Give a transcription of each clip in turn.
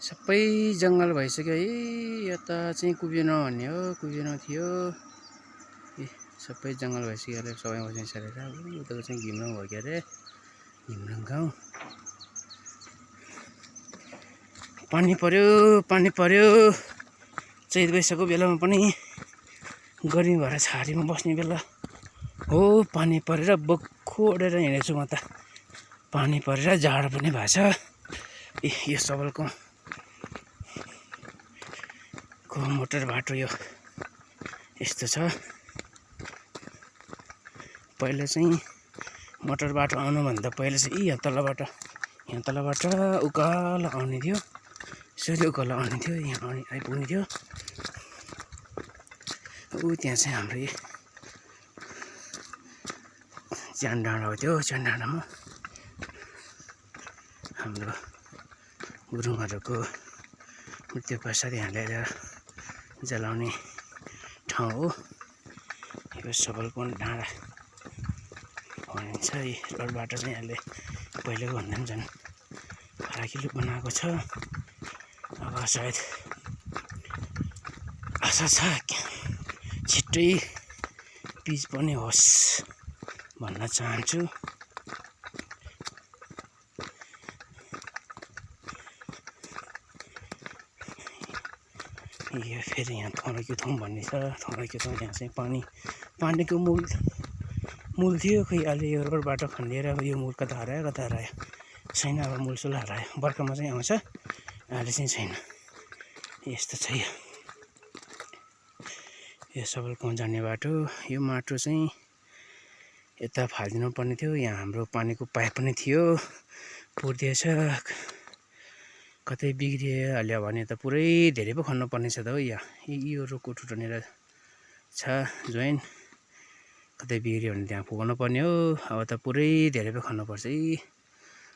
सबै जङ्गल भइसक्यो है। यता चाहिँ कुबिन भन्ने हो, कुबिन थियो। सबै जङ्गल भइसक्यो अहिले सबै बसिसकेर। उताको चाहिँ घिम्रङ हो के अरे, घिम्रङ गाउँ। पानी पर्यो चैत वैशाखको बेलामा पनि गर्मी भएर छारीमा बस्ने बेला हो। पानी परेर बक्खु ओढेर हिँडेछु म त। पानी परेर जाडो पनि भएको छ। यो सबलको मोटर बाटो यो यस्तो छ। पहिला चाहिँ मोटर बाटो आउनुभन्दा पहिला चाहिँ यहाँ तलबाट उकालो आउने थियो। यसरी उकालो आउने थियो, यहाँ आइपुग्ने थियो। त्यहाँ चाहिँ हाम्रो च्यान डाँडा हो। त्यो च्यान डाँडामा हाम्रो गुरुङहरूको मृत्यु पश्चात यहाँ ल्याएर जलाउने ठाउँ हो। यो सबलकोन डाँडा भनिन्छ। यो रोड बाटो चाहिँ अहिले पहिलेको भन्दा पनि झन् फराकिलो बनाएको छ। अब सायद आशा छ छिट्टै पिच पनि होस् भन्न चाहन्छु। यो फेरि यहाँ थौराक्युथुम भन्ने छ। थौराक्युथुम यहाँ चाहिँ पानीको मूल थियो। खै अहिले यो रोड बाटो खनिएर अब यो मूल कता हरायो छैन। अब मूलसुल हरायो। बर्खामा चाहिँ आउँछ, अहिले चाहिँ छैन। यस्तो छ यो सबलकोन जाने बाटो। यो माटो चाहिँ यता फालिदिनु पर्ने थियो। यहाँ हाम्रो पानीको पाइप पनि थियो, पुर्दिएछ। कतै बिग्रिहाल्यो भने त पुरै धेरै पो खन्नु पर्ने छ त हो। यो रुखको टुटनेर छ जोइन, कतै बिग्रियो भने त्यहाँ पुगाउनु पर्ने हो। अब त पुरै धेरै पो खन्नुपर्छ है।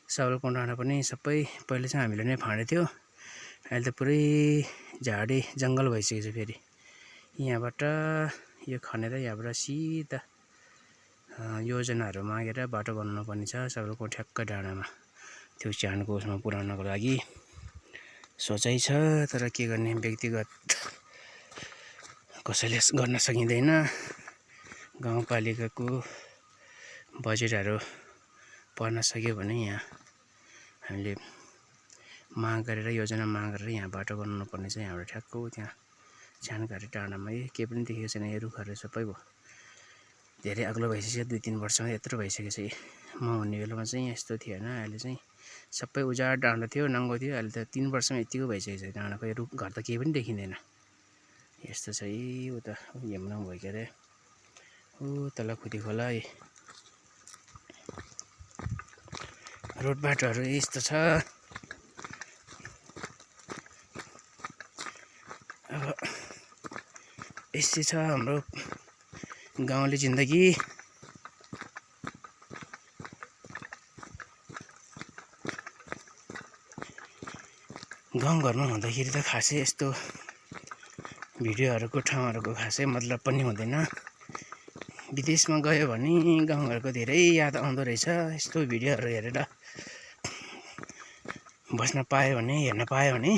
सबलकोन डाँडा पनि सबै पहिले चाहिँ हामीले नै फाँडे थियो। अहिले त पुरै झाडी जङ्गल भइसकेको छ। फेरि यहाँबाट यो खनेर यहाँबाट सिधा योजनाहरू मागेर बाटो बनाउनु पर्ने छ सबलकोन ठ्याक्क डाँडामा। त्यो च्यानको उसमा पुर्याउनको लागि सोचाइ छ। तर के गर्ने, व्यक्तिगत कसैले गर्न सकिँदैन। गाउँपालिकाको बजेटहरू पर्न सक्यो भने यहाँ हामीले माग गरेर योजना माग गरेर यहाँ बाटो बनाउनु पर्ने छ। यहाँबाट ठ्याक्क त्यहाँ च्यानघारी डाँडामा केही पनि देखेको छैन। यो रुखहरू सबै भयो, धेरै अग्लो भइसक्यो। 2-3 वर्षमा यत्रो भइसकेको छ। म हुने बेलामा चाहिँ यस्तो थिएन। अहिले चाहिँ सबै उजाड डाँडा थियो, नाङ्गो थियो। अहिले त 3 वर्षमा यतिको भइसकेको छ डाँडाको। यो रुख घर त केही पनि देखिँदैन। यस्तो छ है। उता घिम्रङ भयो के अरे, तल खुदी खोला। रोड बाटोहरू यस्तो छ। अब यस्तै छ हाम्रो गाउँले जिन्दगी। गाउँघरमा हुँदाखेरि त खासै यस्तो भिडियोहरूको ठाउँहरूको खासै मतलब पनि हुँदैन। विदेशमा गयो भने गाउँघरको धेरै याद आउँदो रहेछ। यस्तो भिडियोहरू हेरेर बस्न पायो भने, हेर्न पायो भने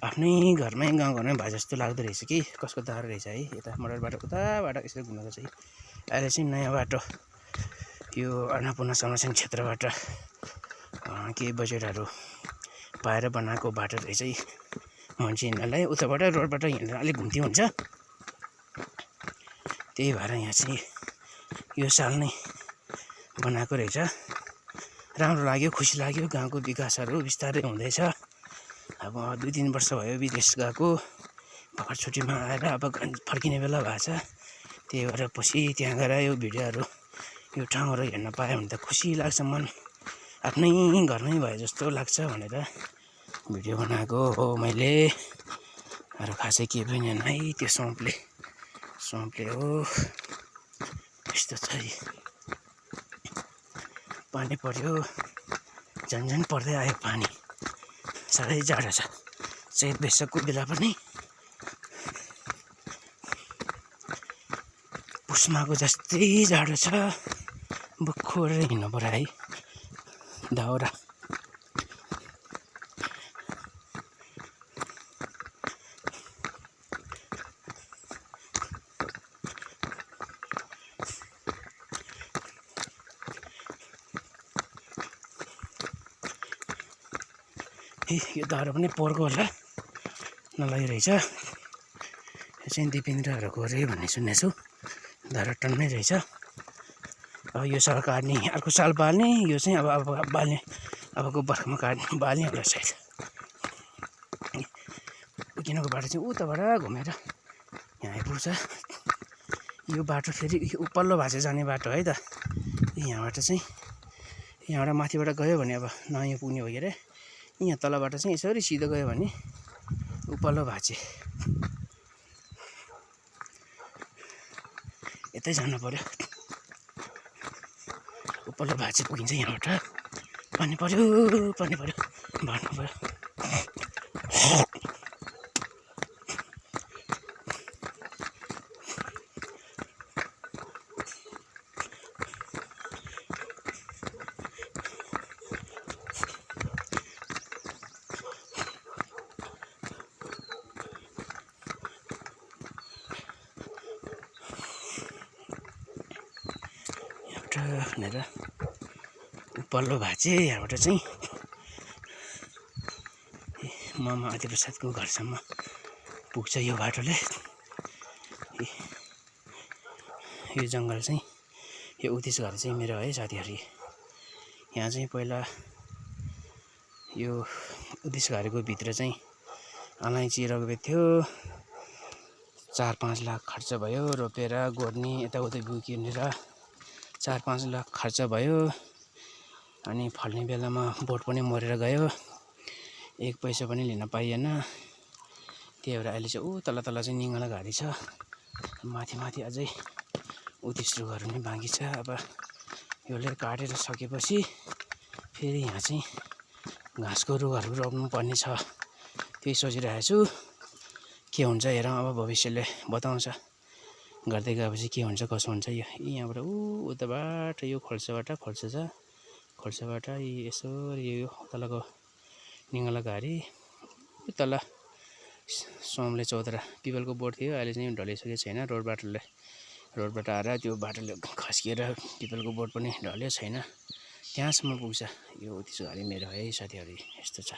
आफ्नै घरमै गाउँघरमै भए जस्तो लाग्दो रहेछ कि। कसको दाह्रो रहेछ है। यता मोटर बाटो उताबाट यसरी घुमेको चाहिँ अहिले चाहिँ नयाँ बाटो यो अन्नपूर्ण संरक्षण क्षेत्रबाट केही बजेटहरू पाएर बनाएको बाटो रहेछ है। मान्छे हिँड्नलाई उताबाट रोडबाट हिँडेर अलिक घुम्ती हुन्छ। त्यही भएर यहाँ चाहिँ यो साल नै बनाएको रहेछ। राम्रो लाग्यो, खुसी लाग्यो। गाउँको विकासहरू बिस्तारै हुँदैछ। अब 2-3 वर्ष भयो विदेश गएको, भर्खर छुट्टीमा आएर अब फर्किने बेला भएको छ। त्यही भएर पछि त्यहाँ गएर यो भिडियोहरू यो ठाउँहरू हेर्न पायो भने त खुसी लाग्छ। मन आफ्नै घरमै भए जस्तो लाग्छ भनेर भिडियो बनाएको हो मैले। अरू खासै केही पनि होइन है। त्यो सोम्पले हो। यस्तो छ। पानी पर्यो, झन् पर्दै आयो पानी। साह्रै जाडो छ। चैत वैशाखको बेला पनि पुसमाको जस्तै जाडो छ। बक्खु ओढेर हिँड्नु पर्यो है। दाउरा यो दारो पनि पोहोरको होला नलागिरहेछ। यो चाहिँ दिपेन्द्रहरूको अरे भन्ने सुनेको छु। दारो टन्नै रहेछ। अब यो साल काट्ने, अर्को साल बाल्ने, यो चाहिँ अब बाल्ने, अबको बर्खामा काट्ने बाल्ने होला सायद। उकिनको बाटो चाहिँ उताबाट घुमेर यहाँ आइपुग्छ। यो बाटो फेरि उपल्लो भाषा जाने बाटो है त। यहाँबाट चाहिँ यहाँबाट माथिबाट गयो भने अब नयाँ पुग्ने हो के अरे। यहाँ तलबाट चाहिँ यसरी सिधो गयो भने उपल्लो भाँचे यतै जानु पर्यो। उपल्लो भाँचे पुगिन्छ यहाँबाट। पानी पर्यो भन्नु पर्यो। भनेर उपल्लो भाँचे यहाँबाट चाहिँ मामा आदिप्रसादको घरसम्म पुग्छ यो बाटोले। यो जङ्गल चाहिँ यो उतिस घर चाहिँ मेरो है साथीहरू। यहाँ चाहिँ पहिला यो उतिस घरको भित्र चाहिँ अलैँची रोपेको थियो। 4-5 लाख खर्च भयो रोपेर गोड्ने यताउता बिउ किनेर 4-5 लाख खर्च भयो। अनि फल्ने बेलामा बोट पनि मरेर गयो। 1 पैसा पनि लिन पाइएन। त्यही भएर अहिले चाहिँ तल चाहिँ निङ्गला घारी छ। माथि अझै उत्तिस रुखहरू नै बाँकी छ। अब यसले काटेर सकेपछि फेरि यहाँ चाहिँ घाँसको रुखहरू रोप्नु पर्ने छ। त्यही सोचिरहेको छु। के हुन्छ हेरौँ अब भविष्यले बताउँछ। गर्दै गएपछि के हुन्छ कसो हुन्छ। यो यहाँबाट उताबाट यो खोल्साबाट यसो यो तलको निङ्गला घारी तल सोमले चौधरा पिपलको बोट थियो। अहिले चाहिँ ढलिसकेको छैन। रोडबाट आएर त्यो बाटोले खस्किएर पिपलको बोट पनि ढल्यो छैन। त्यहाँसम्म पुग्छ यो उत्तिस घारी मेरो है साथीहरू। यस्तो छ।